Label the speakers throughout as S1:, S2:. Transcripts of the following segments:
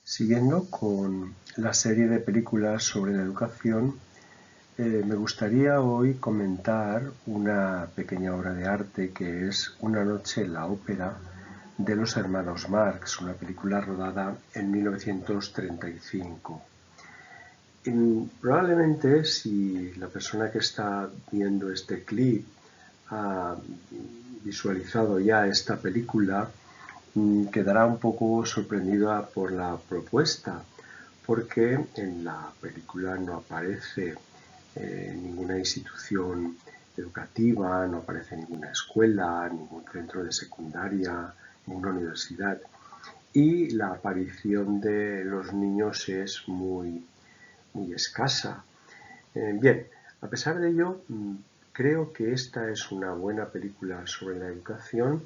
S1: Siguiendo con la serie de películas sobre la educación, me gustaría hoy comentar una pequeña obra de arte que es Una noche en la ópera de los hermanos Marx, una película rodada en 1935. Probablemente si la persona que está viendo este clip ha visualizado ya esta película, quedará un poco sorprendida por la propuesta, porque en la película no aparece ninguna institución educativa, no aparece ninguna escuela, ningún centro de secundaria, ninguna universidad. Y la aparición de los niños es muy escasa. Bien, a pesar de ello, creo que esta es una buena película sobre la educación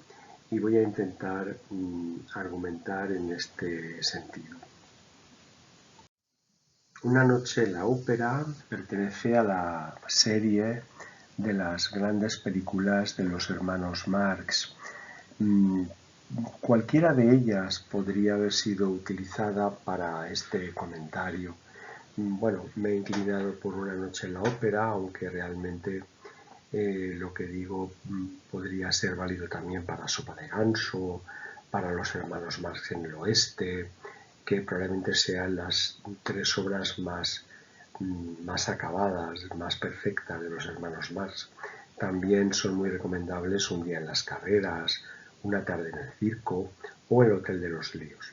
S1: y voy a intentar argumentar en este sentido. Una noche en la ópera pertenece a la serie de las grandes películas de los hermanos Marx. Cualquiera de ellas podría haber sido utilizada para este comentario. Bueno, me he inclinado por Una noche en la ópera, aunque realmente lo que digo podría ser válido también para Sopa de Ganso, para los hermanos Marx en el Oeste, que probablemente sean las tres obras más acabadas, más perfectas de los hermanos Marx. También son muy recomendables Un día en las carreras, Una tarde en el circo o El hotel de los líos.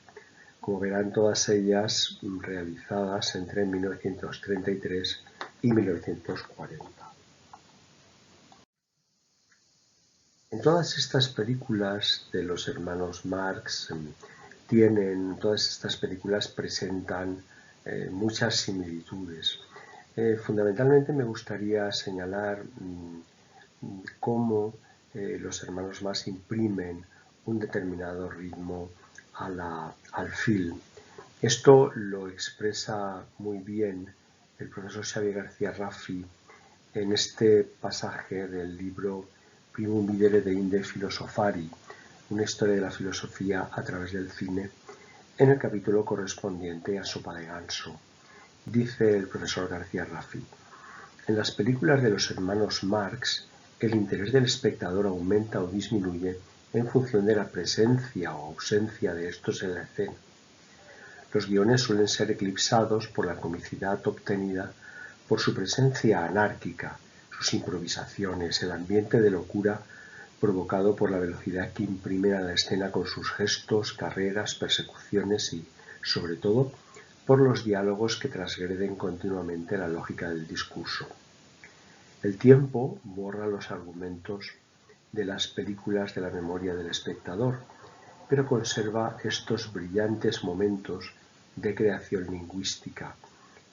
S1: Como verán, todas ellas realizadas entre 1933 y 1940. En todas estas películas de los hermanos Marx todas estas películas presentan muchas similitudes. Fundamentalmente me gustaría señalar cómo los hermanos Marx imprimen un determinado ritmo al film. Esto lo expresa muy bien el profesor Xavier García Raffi en este pasaje del libro Primum Vivere de Inde Philosophari, una historia de la filosofía a través del cine, en el capítulo correspondiente a Sopa de Ganso. Dice el profesor García Raffi: en las películas de los hermanos Marx, el interés del espectador aumenta o disminuye en función de la presencia o ausencia de estos en la escena. Los guiones suelen ser eclipsados por la comicidad obtenida por su presencia anárquica, sus improvisaciones, el ambiente de locura provocado por la velocidad que imprimen a la escena con sus gestos, carreras, persecuciones y, sobre todo, por los diálogos que transgreden continuamente la lógica del discurso. El tiempo borra los argumentos de las películas de la memoria del espectador, pero conserva estos brillantes momentos de creación lingüística.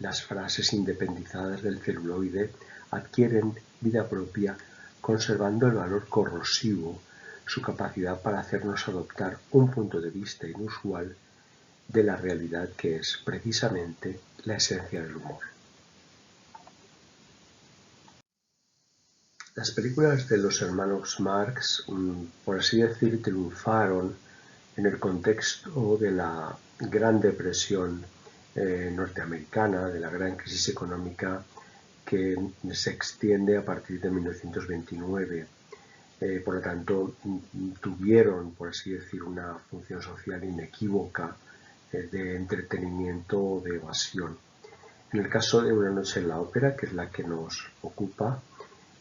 S1: Las frases independizadas del celuloide adquieren vida propia, conservando el valor corrosivo, su capacidad para hacernos adoptar un punto de vista inusual de la realidad, que es precisamente la esencia del humor. Las películas de los hermanos Marx, por así decir, triunfaron en el contexto de la Gran Depresión norteamericana, de la gran crisis económica que se extiende a partir de 1929. Por lo tanto, tuvieron, por así decir, una función social inequívoca de entretenimiento o de evasión. En el caso de Una noche en la ópera, que es la que nos ocupa,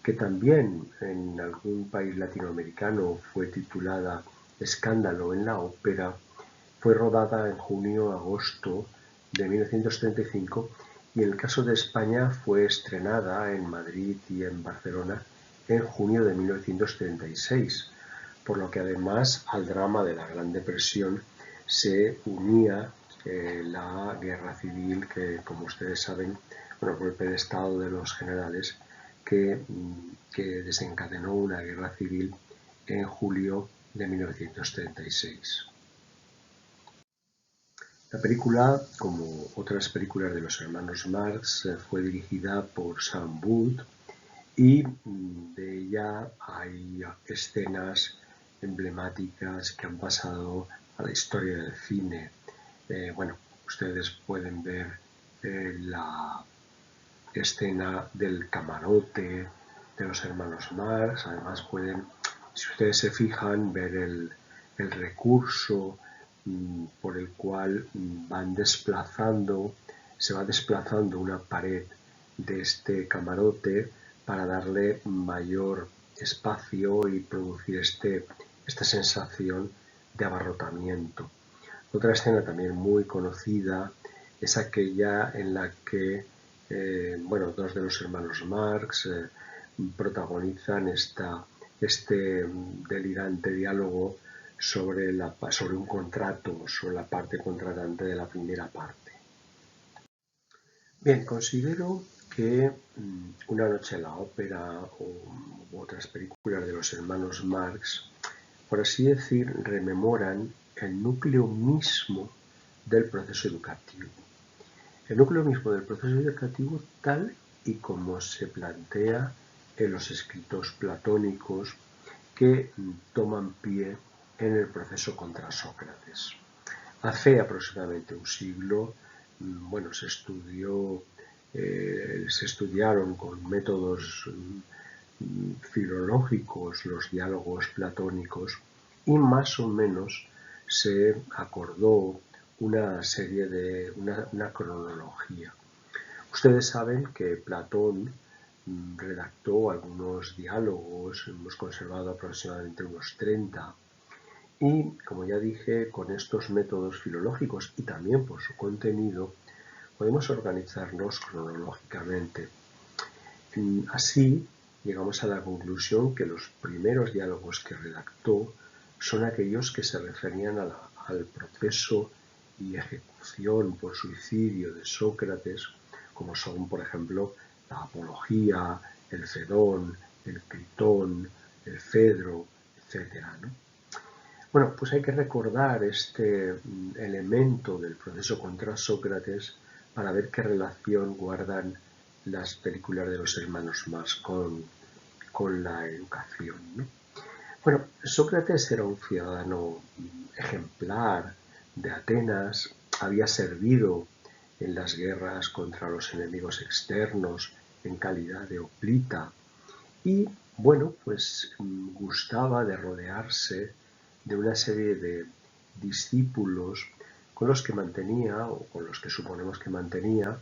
S1: que también en algún país latinoamericano fue titulada Escándalo en la ópera, fue rodada en junio-agosto de 1935 y en el caso de España fue estrenada en Madrid y en Barcelona en junio de 1936, por lo que además al drama de la Gran Depresión se unía la guerra civil que, como ustedes saben, el golpe de estado de los generales que desencadenó una guerra civil en julio de 1936. La película, como otras películas de los hermanos Marx, fue dirigida por Sam Wood y de ella hay escenas emblemáticas que han pasado a la historia del cine. Ustedes pueden ver la escena del camarote de los hermanos Marx. Además pueden, si ustedes se fijan, ver el recurso por el cual se va desplazando una pared de este camarote para darle mayor espacio y producir esta sensación de abarrotamiento. Otra escena también muy conocida es aquella en la que dos de los hermanos Marx protagonizan este delirante diálogo sobre un contrato, sobre la parte contratante de la primera parte. Bien, considero que Una noche en la ópera u otras películas de los hermanos Marx, por así decir, rememoran el núcleo mismo del proceso educativo. El núcleo mismo del proceso educativo tal y como se plantea en los escritos platónicos que toman pie en el proceso contra Sócrates. Hace aproximadamente un siglo, se estudiaron con métodos filológicos los diálogos platónicos y más o menos se acordó una cronología. Ustedes saben que Platón redactó algunos diálogos, hemos conservado aproximadamente unos 30, y como ya dije, con estos métodos filológicos y también por su contenido, podemos organizarnos cronológicamente. Así, llegamos a la conclusión que los primeros diálogos que redactó son aquellos que se referían al proceso y ejecución por suicidio de Sócrates, como son, por ejemplo, la Apología, el Fedón, el Critón, el Fedro, etc. Bueno, pues hay que recordar este elemento del proceso contra Sócrates para ver qué relación guardan las películas de los hermanos Marx con la educación, ¿no? Bueno, Sócrates era un ciudadano ejemplar de Atenas, había servido en las guerras contra los enemigos externos en calidad de hoplita y, gustaba de rodearse de una serie de discípulos con los que mantenía, o con los que suponemos que mantenía,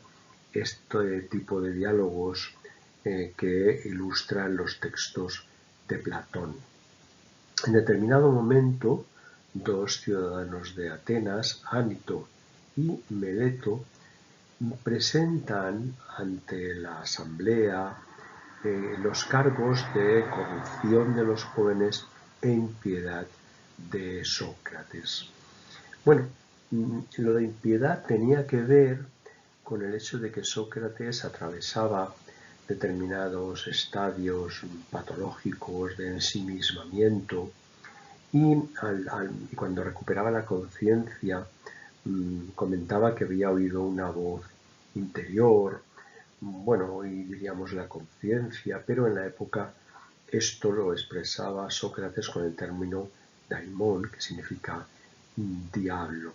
S1: este tipo de diálogos que ilustran los textos de Platón. En determinado momento, dos ciudadanos de Atenas, Ánito y Meleto, presentan ante la asamblea los cargos de corrupción de los jóvenes e impiedad de Sócrates. Bueno, lo de impiedad tenía que ver con el hecho de que Sócrates atravesaba determinados estadios patológicos de ensimismamiento y cuando recuperaba la conciencia comentaba que había oído una voz interior, y diríamos la conciencia, pero en la época esto lo expresaba Sócrates con el término daimon, que significa diablo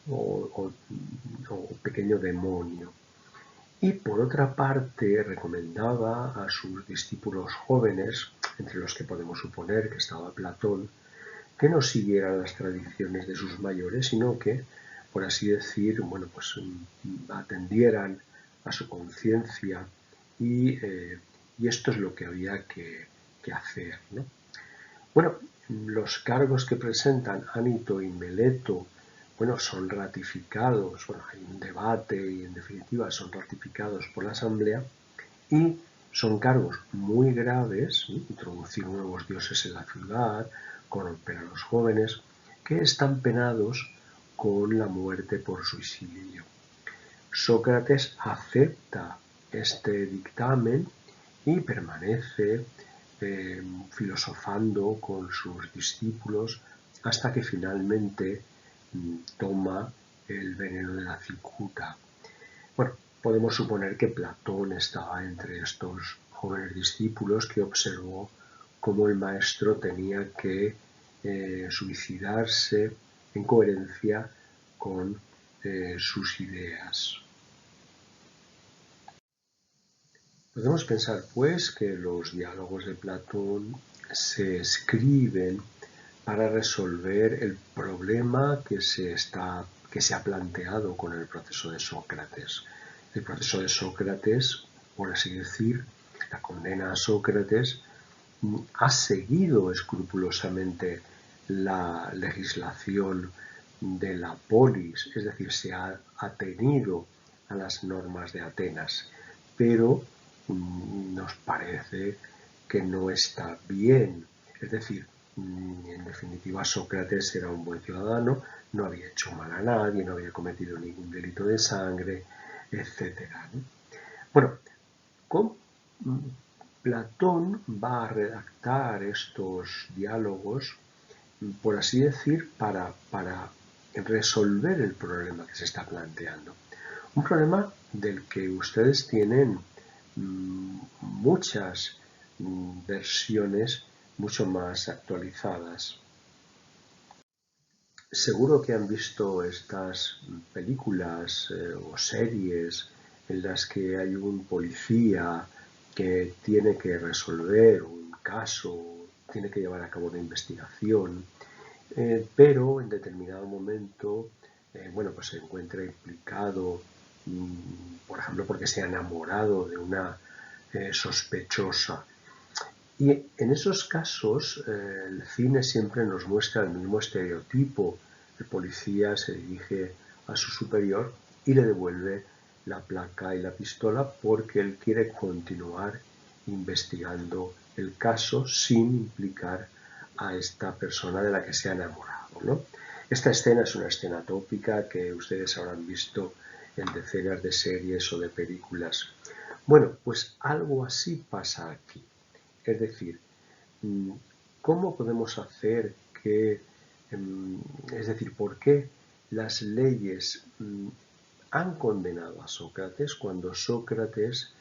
S1: o pequeño demonio. Y por otra parte recomendaba a sus discípulos jóvenes, entre los que podemos suponer que estaba Platón, que no siguieran las tradiciones de sus mayores, sino que, por así decir, atendieran a su conciencia y esto es lo que había que hacer, ¿no? Bueno, los cargos que presentan Ánito y Meleto, son ratificados, hay un debate y en definitiva son ratificados por la Asamblea y son cargos muy graves, introducir nuevos dioses en la ciudad, corromper a los jóvenes, que están penados con la muerte por suicidio. Sócrates acepta este dictamen y permanece filosofando con sus discípulos hasta que finalmente toma el veneno de la cicuta. Bueno, podemos suponer que Platón estaba entre estos jóvenes discípulos que observó cómo el maestro tenía que suicidarse en coherencia con sus ideas. Podemos pensar, pues, que los diálogos de Platón se escriben para resolver el problema que se ha planteado con el proceso de Sócrates. El proceso de Sócrates, por así decir, la condena a Sócrates, ha seguido escrupulosamente la legislación de la polis, es decir, se ha atenido a las normas de Atenas, pero nos parece que no está bien. Es decir, en definitiva, Sócrates era un buen ciudadano, no había hecho mal a nadie, no había cometido ningún delito de sangre, etc. Bueno, Platón va a redactar estos diálogos, por así decir, para resolver el problema que se está planteando. Un problema del que ustedes tienen muchas versiones mucho más actualizadas. Seguro que han visto estas películas o series en las que hay un policía que tiene que resolver un caso, tiene que llevar a cabo una investigación, pero en determinado momento pues se encuentra implicado, por ejemplo, porque se ha enamorado de una sospechosa. Y en esos casos el cine siempre nos muestra el mismo estereotipo. El policía se dirige a su superior y le devuelve la placa y la pistola porque él quiere continuar investigando el caso sin implicar a esta persona de la que se ha enamorado, ¿no? Esta escena es una escena tópica que ustedes habrán visto en decenas de series o de películas. Bueno, pues algo así pasa aquí. Es decir, ¿cómo podemos hacer que, es decir, por qué las leyes han condenado a Sócrates cuando Sócrates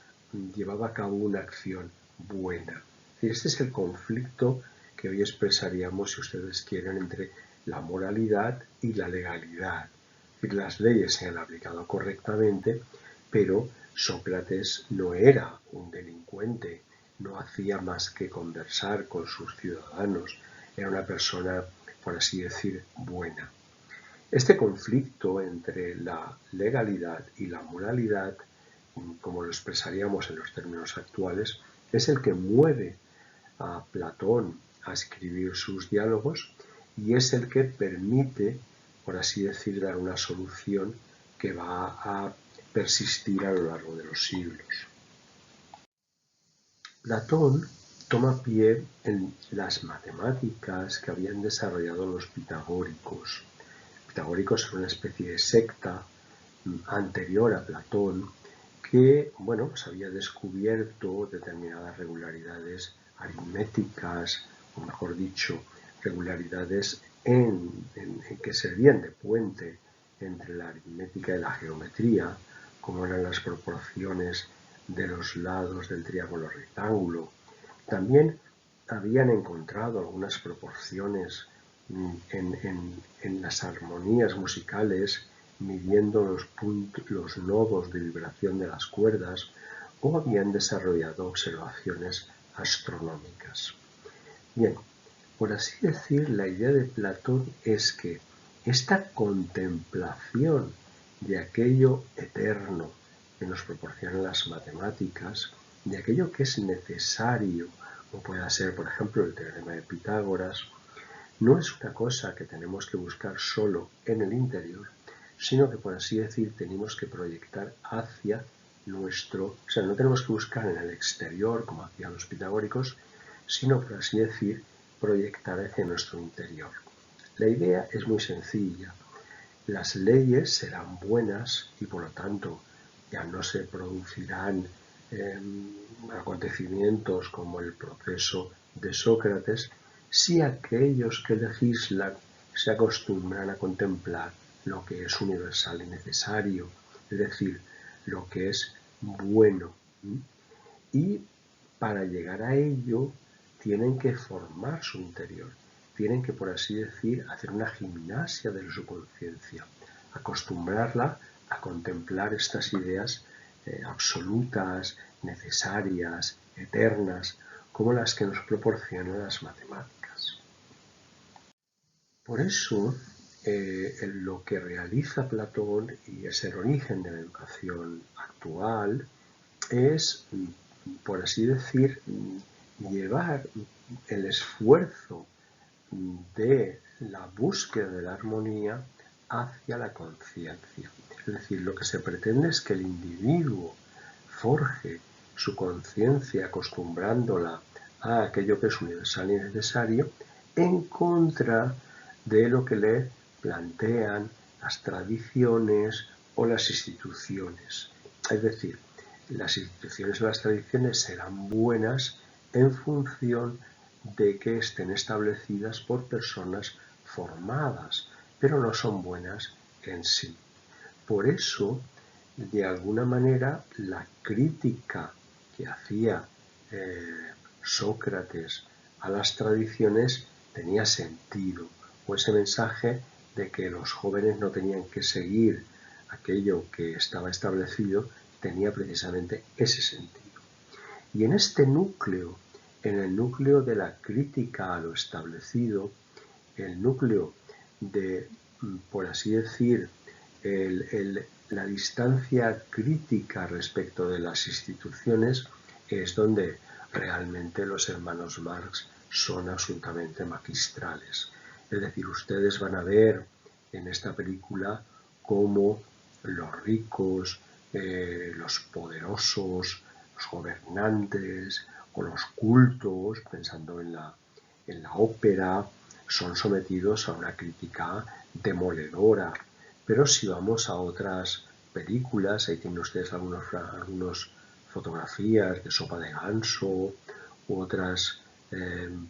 S1: llevaba a cabo una acción buena? Este es el conflicto que hoy expresaríamos, si ustedes quieren, entre la moralidad y la legalidad. Es decir, las leyes se han aplicado correctamente, pero Sócrates no era un delincuente, no hacía más que conversar con sus ciudadanos, era una persona, por así decir, buena. Este conflicto entre la legalidad y la moralidad, como lo expresaríamos en los términos actuales, es el que mueve a Platón a escribir sus diálogos y es el que permite, por así decir, dar una solución que va a persistir a lo largo de los siglos. Platón toma pie en las matemáticas que habían desarrollado los pitagóricos. Los pitagóricos son una especie de secta anterior a Platón que, pues había descubierto determinadas regularidades aritméticas, o mejor dicho, regularidades que servían de puente entre la aritmética y la geometría, como eran las proporciones de los lados del triángulo rectángulo. También habían encontrado algunas proporciones en las armonías musicales, midiendo los nodos de vibración de las cuerdas, o habían desarrollado observaciones astronómicas. Bien, por así decir, la idea de Platón es que esta contemplación de aquello eterno que nos proporcionan las matemáticas, de aquello que es necesario, como pueda ser, por ejemplo, el teorema de Pitágoras, no es una cosa que tenemos que buscar solo en el interior, sino que, por así decir, tenemos que proyectar hacia nuestro, o sea, no tenemos que buscar en el exterior, como hacían los pitagóricos, sino, por así decir, proyectar hacia nuestro interior. La idea es muy sencilla. Las leyes serán buenas y, por lo tanto, ya no se producirán acontecimientos como el proceso de Sócrates, si aquellos que legislan se acostumbran a contemplar lo que es universal y necesario, es decir, lo que es bueno. Y para llegar a ello tienen que formar su interior, tienen que, por así decir, hacer una gimnasia de su conciencia, acostumbrarla a contemplar estas ideas absolutas, necesarias, eternas, como las que nos proporcionan las matemáticas. Por eso, lo que realiza Platón, y es el origen de la educación actual, es, por así decir, llevar el esfuerzo de la búsqueda de la armonía hacia la conciencia. Es decir, lo que se pretende es que el individuo forje su conciencia acostumbrándola a aquello que es universal y necesario en contra de lo que le plantean las tradiciones o las instituciones. Es decir, las instituciones o las tradiciones serán buenas en función de que estén establecidas por personas formadas, pero no son buenas en sí. Por eso, de alguna manera, la crítica que hacía Sócrates a las tradiciones tenía sentido, o ese mensaje de que los jóvenes no tenían que seguir aquello que estaba establecido, tenía precisamente ese sentido. Y en este núcleo, en el núcleo de la crítica a lo establecido, el núcleo de, por así decir, la distancia crítica respecto de las instituciones, es donde realmente los hermanos Marx son absolutamente magistrales. Es decir, ustedes van a ver en esta película cómo los ricos, los poderosos, los gobernantes o los cultos, pensando en la ópera, son sometidos a una crítica demoledora. Pero si vamos a otras películas, ahí tienen ustedes algunas fotografías de Sopa de Ganso u otras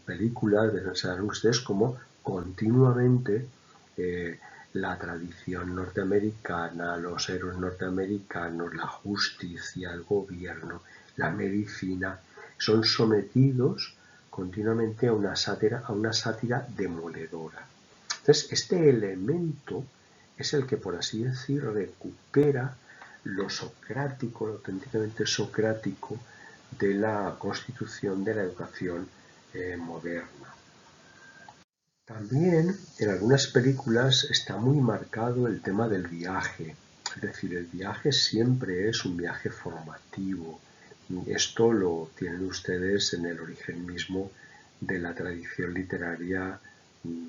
S1: películas, verán ustedes como continuamente la tradición norteamericana, los héroes norteamericanos, la justicia, el gobierno, la medicina, son sometidos continuamente a una sátira demoledora. Entonces, este elemento es el que, por así decir, recupera lo socrático, lo auténticamente socrático de la constitución de la educación moderna. También en algunas películas está muy marcado el tema del viaje, es decir, el viaje siempre es un viaje formativo. Esto lo tienen ustedes en el origen mismo de la tradición literaria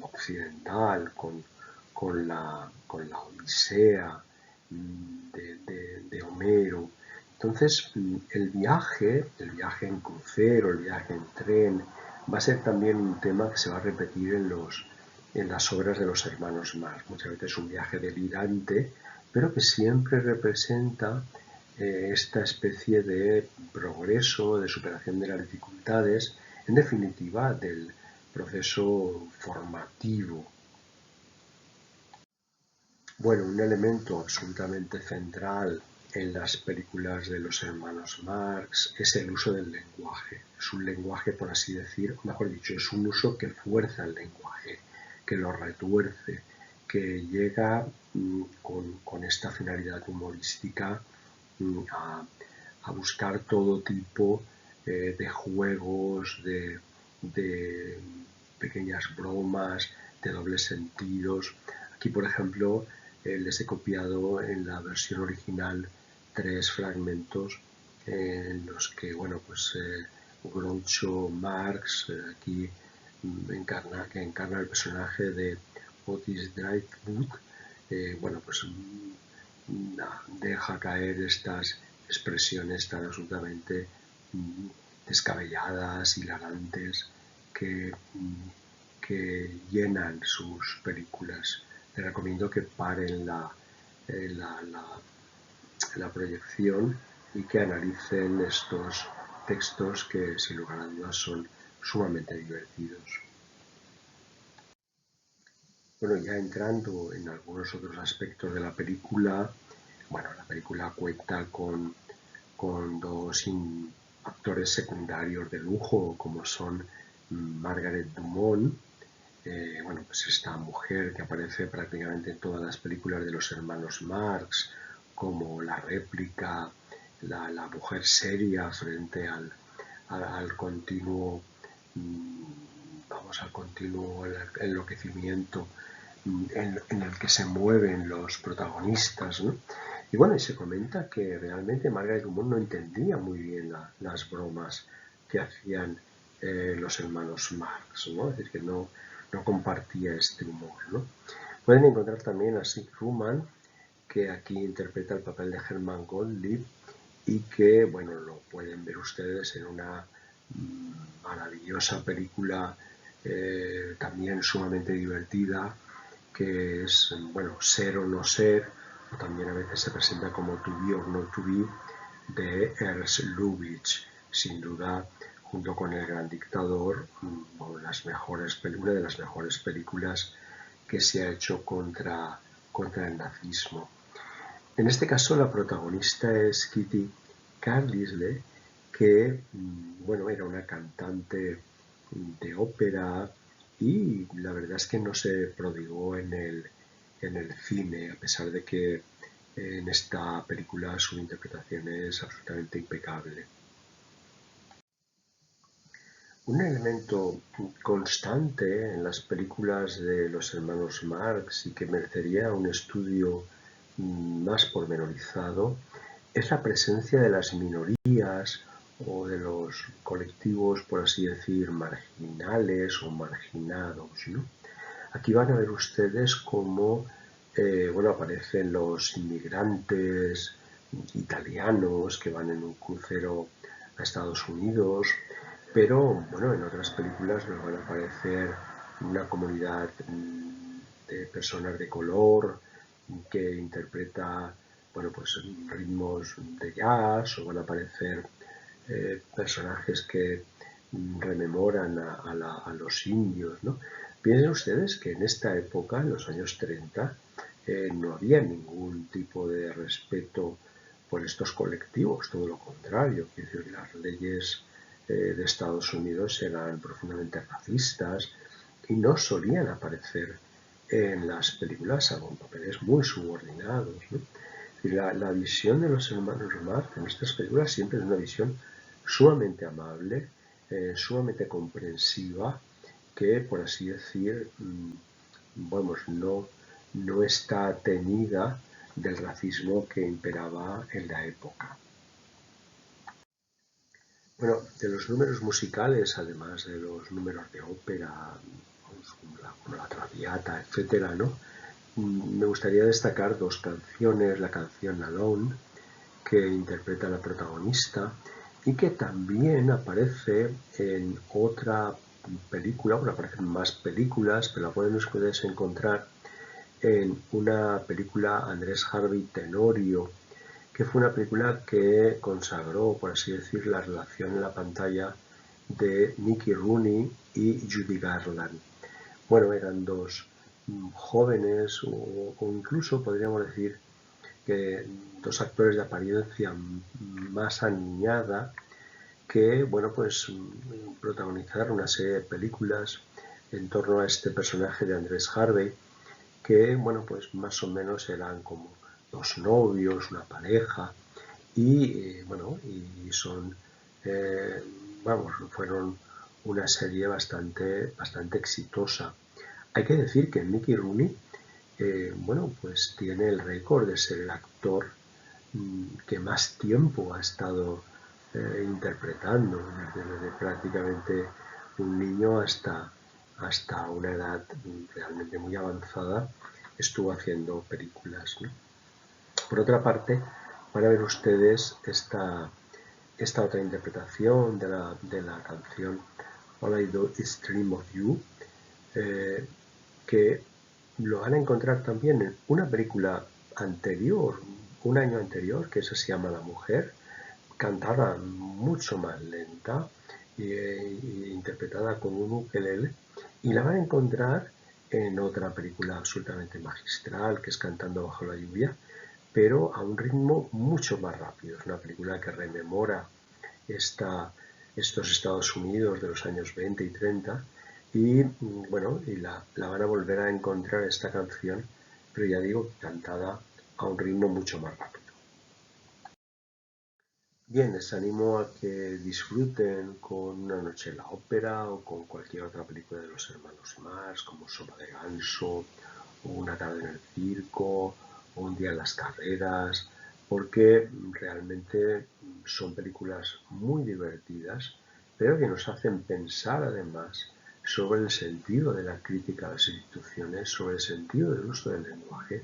S1: occidental, con la Odisea de Homero. Entonces, el viaje en crucero, el viaje en tren, va a ser también un tema que se va a repetir en las obras de los hermanos Marx. Muchas veces es un viaje delirante, pero que siempre representa esta especie de progreso, de superación de las dificultades, en definitiva, del proceso formativo. Bueno, un elemento absolutamente central en las películas de los hermanos Marx es el uso del lenguaje. Es un lenguaje, por así decir, mejor dicho, es un uso que fuerza el lenguaje, que lo retuerce, que llega con esta finalidad humorística a buscar todo tipo de juegos, de pequeñas bromas, de dobles sentidos. Aquí, por ejemplo, les he copiado en la versión original 3 fragmentos en los que, bueno, pues Groucho Marx aquí que encarna el personaje de Otis Driftwood, bueno, pues deja caer estas expresiones tan absolutamente descabelladas, hilarantes, que llenan sus películas. Les recomiendo que paren la proyección y que analicen estos textos que, sin lugar a dudas, son sumamente divertidos. Bueno, ya entrando en algunos otros aspectos de la película, bueno, la película cuenta con 2 actores secundarios de lujo, como son Margaret Dumont, bueno, pues esta mujer que aparece prácticamente en todas las películas de los hermanos Marx, como La Réplica, la mujer seria frente al continuo, vamos, al continuo enloquecimiento en el que se mueven los protagonistas, ¿no? Y bueno, y se comenta que realmente Margaret Dumont no entendía muy bien las bromas que hacían los hermanos Marx, ¿no? Es decir, que no compartía este humor, ¿no? Pueden encontrar también a Sid Ruman, que aquí interpreta el papel de Hermann Gottlieb y que, bueno, lo pueden ver ustedes en una maravillosa película también sumamente divertida, que es, bueno, Ser o no ser, o también a veces se presenta como To be or not to be, de Ernst Lubitsch, sin duda, junto con El Gran Dictador, una de las mejores películas que se ha hecho contra el nazismo. En este caso la protagonista es Kitty Carlisle, que bueno, era una cantante de ópera y la verdad es que no se prodigó en el cine, a pesar de que en esta película su interpretación es absolutamente impecable. Un elemento constante en las películas de los hermanos Marx y que merecería un estudio más pormenorizado es la presencia de las minorías o de los colectivos, por así decir, marginales o marginados, ¿no? Aquí van a ver ustedes cómo bueno, aparecen los inmigrantes italianos que van en un crucero a Estados Unidos, pero bueno, en otras películas nos van a aparecer una comunidad de personas de color que interpreta, bueno, pues ritmos de jazz, o van a aparecer personajes que rememoran a los indios, ¿no? Piensen ustedes que en esta época, en los años 30, no había ningún tipo de respeto por estos colectivos, todo lo contrario, es decir, las leyes de Estados Unidos eran profundamente racistas y no solían aparecer en las películas, salvo en papeles muy subordinados, ¿no? La visión de los hermanos Marx en estas películas siempre es una visión sumamente amable, sumamente comprensiva, que, por así decir, vamos, no está teñida del racismo que imperaba en la época. Bueno, de los números musicales, además de los números de ópera, como la Traviata, etcétera, ¿no? Me gustaría destacar dos canciones, la canción Alone, que interpreta la protagonista y que también aparece en otra película, bueno, aparecen más películas, pero la pueden ustedes encontrar en una película Andrés Harvey Tenorio, que fue una película que consagró, por así decir, la relación en la pantalla de Mickey Rooney y Judy Garland. Bueno, eran dos jóvenes o incluso podríamos decir que dos actores de apariencia más aniñada que, bueno, pues protagonizaron una serie de películas en torno a este personaje de Andrés Harvey que, bueno, pues más o menos eran como dos novios, una pareja y, bueno, y son, vamos, fueron una serie bastante exitosa. Hay que decir que Mickey Rooney bueno, pues tiene el récord de ser el actor que más tiempo ha estado interpretando, desde prácticamente un niño hasta una edad realmente muy avanzada, estuvo haciendo películas, ¿no? Por otra parte, van a ver ustedes esta otra interpretación de la canción All I Do Is Dream of You, que lo van a encontrar también en una película anterior, un año anterior, que esa se llama La Mujer, cantada mucho más lenta e interpretada con un ukelele, y la van a encontrar en otra película absolutamente magistral, que es Cantando bajo la lluvia, pero a un ritmo mucho más rápido. Es una película que rememora estos Estados Unidos de los años 20 y 30, y bueno, y la van a volver a encontrar esta canción, pero ya digo, cantada a un ritmo mucho más rápido. Bien, les animo a que disfruten con Una noche en la ópera o con cualquier otra película de los hermanos Marx, como Sopa de Ganso, o Una tarde en el circo, o Un día en las carreras, porque realmente son películas muy divertidas, pero que nos hacen pensar además sobre el sentido de la crítica a las instituciones, sobre el sentido del uso del lenguaje,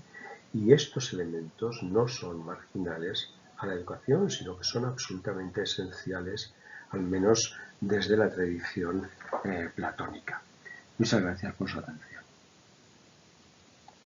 S1: y estos elementos no son marginales a la educación, sino que son absolutamente esenciales, al menos desde la tradición platónica. Muchas gracias por su atención.